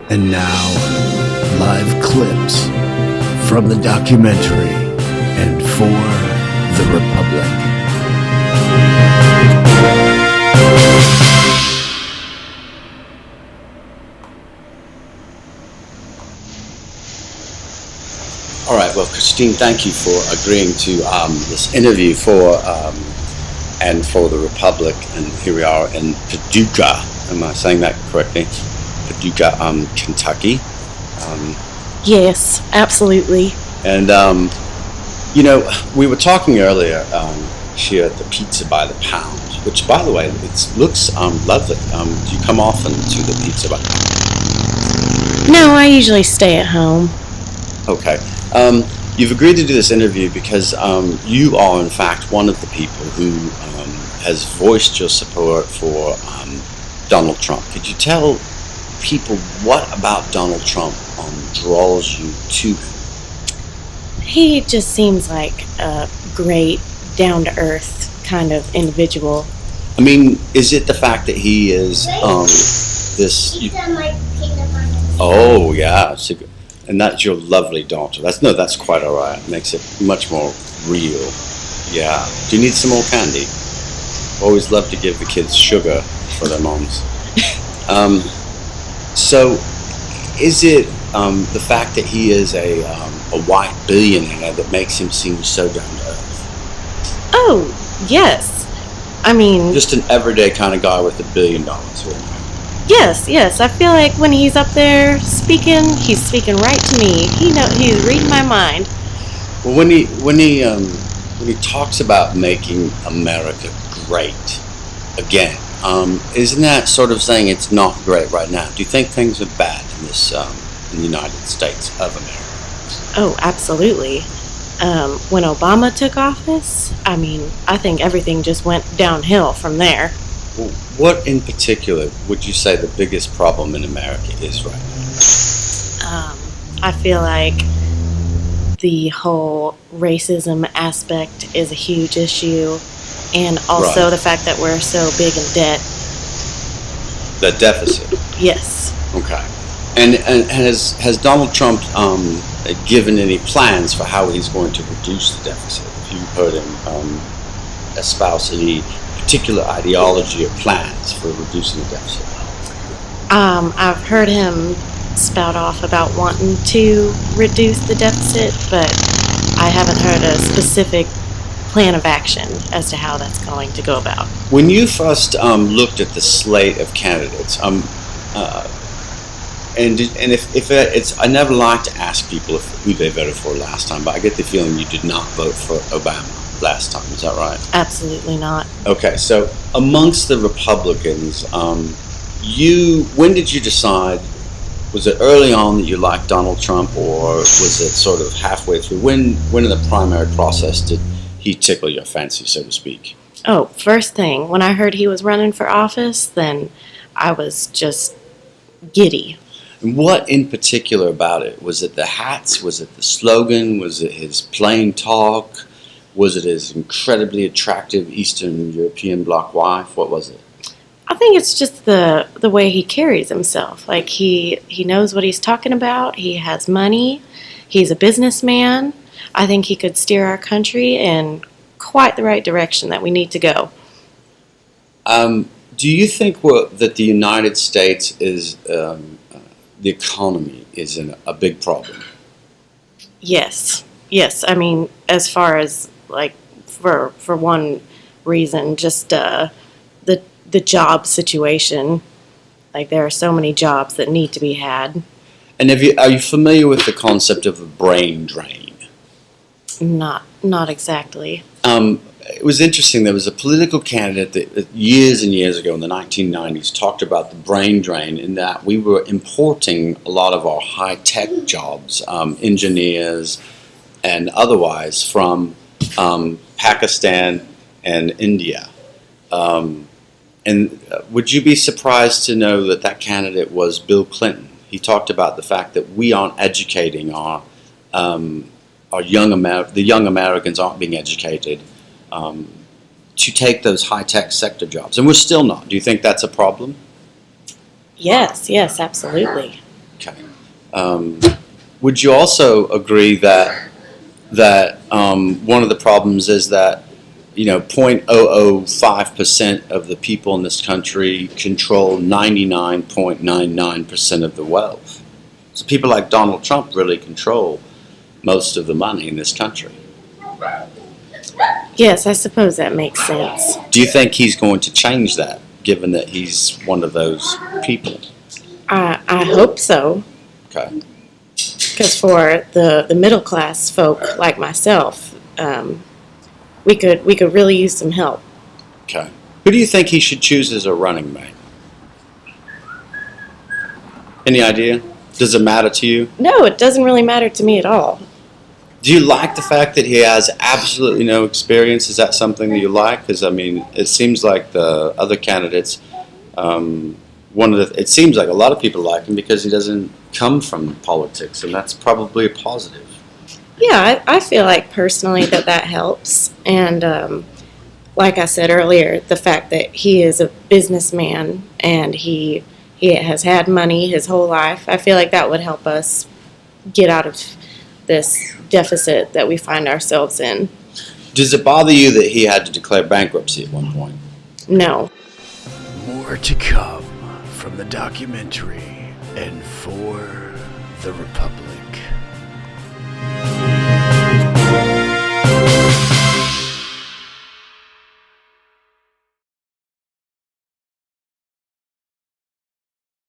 And now, live clips from the documentary and for the Republic. All right, well, Christine, thank you for agreeing to this interview for and for the Republic. And here we are in Paducah. Am I saying that correctly? Paducah, Kentucky. Yes, absolutely. And, we were talking earlier here at the Pizza by the Pound, which, by the way, it looks lovely. Do you come often to the Pizza by the Pound? No, I usually stay at home. Okay. You've agreed to do this interview because you are, in fact, one of the people who has voiced your support for Donald Trump. Could you tell people what about Donald Trump draws you to him? He just seems like a great, down-to-earth kind of individual. I mean, is it the fact that he is this... Oh, yeah. And that's your lovely daughter. That's quite all right. It makes it much more real. Yeah. Do you need some more candy? Always love to give the kids sugar for their moms. So, is it the fact that he is a white billionaire that makes him seem so down to earth? Oh, yes. I mean... Just an everyday kind of guy with $1 billion. Yes. I feel like when he's up there speaking, he's speaking right to me. He's reading my mind. Well, when he talks about making America great again, isn't that sort of saying it's not great right now? Do you think things are bad in this in the United States of America? Oh, absolutely. When Obama took office, I think everything just went downhill from there. Well, what in particular would you say the biggest problem in America is right now? I feel like the whole racism aspect is a huge issue, and also the fact that we're so big in debt. The deficit? Yes. Okay. And has Donald Trump given any plans for how he's going to reduce the deficit? Have you heard him espouse any particular ideology or plans for reducing the deficit? I've heard him spout off about wanting to reduce the deficit, but I haven't heard a specific plan of action as to how that's going to go about. When you first looked at the slate of candidates, I never like to ask people who they voted for last time, but I get the feeling you did not vote for Obama last time. Is that right? Absolutely not. Okay, so amongst the Republicans, when did you decide? Was it early on that you liked Donald Trump, or was it sort of halfway through? When in the primary process did he tickle your fancy, so to speak? Oh, first thing, when I heard he was running for office, then I was just giddy. And what in particular about it? Was it the hats? Was it the slogan? Was it his plain talk? Was it his incredibly attractive Eastern European bloc wife? What was it? I think it's just the way he carries himself. Like he knows what he's talking about. He has money. He's a businessman. I think he could steer our country in quite the right direction that we need to go. Do you think that the United States is the economy is a big problem? Yes. I mean, as far as like for one reason, just the job situation. Like there are so many jobs that need to be had. And are you familiar with the concept of a brain drain? Not exactly. It was interesting. There was a political candidate that years and years ago in the 1990s talked about the brain drain, in that we were importing a lot of our high-tech jobs, engineers and otherwise, from Pakistan and India. And would you be surprised to know that candidate was Bill Clinton? He talked about the fact that we aren't educating the young Americans aren't being educated to take those high-tech sector jobs, and we're still not. Do you think that's a problem? Yes, absolutely. Okay. Would you also agree that one of the problems is that 0.005% of the people in this country control 99.99% of the wealth? So people like Donald Trump really control most of the money in this country. Yes, I suppose that makes sense. Do you think he's going to change that, given that he's one of those people? I hope so, Okay. because for the middle class folk like myself, we could really use some help. Okay. Who do you think he should choose as a running mate? Any idea? Does it matter to you? No, it doesn't really matter to me at all. Do you like the fact that he has absolutely no experience? Is that something that you like? Because it seems like the other candidates, it seems like a lot of people like him because he doesn't come from politics, and that's probably a positive. Yeah, I feel like personally that helps. And like I said earlier, the fact that he is a businessman and he has had money his whole life, I feel like that would help us get out of this deficit that we find ourselves in. Does it bother you that he had to declare bankruptcy at one point? No. More to come from the documentary and for the Republic.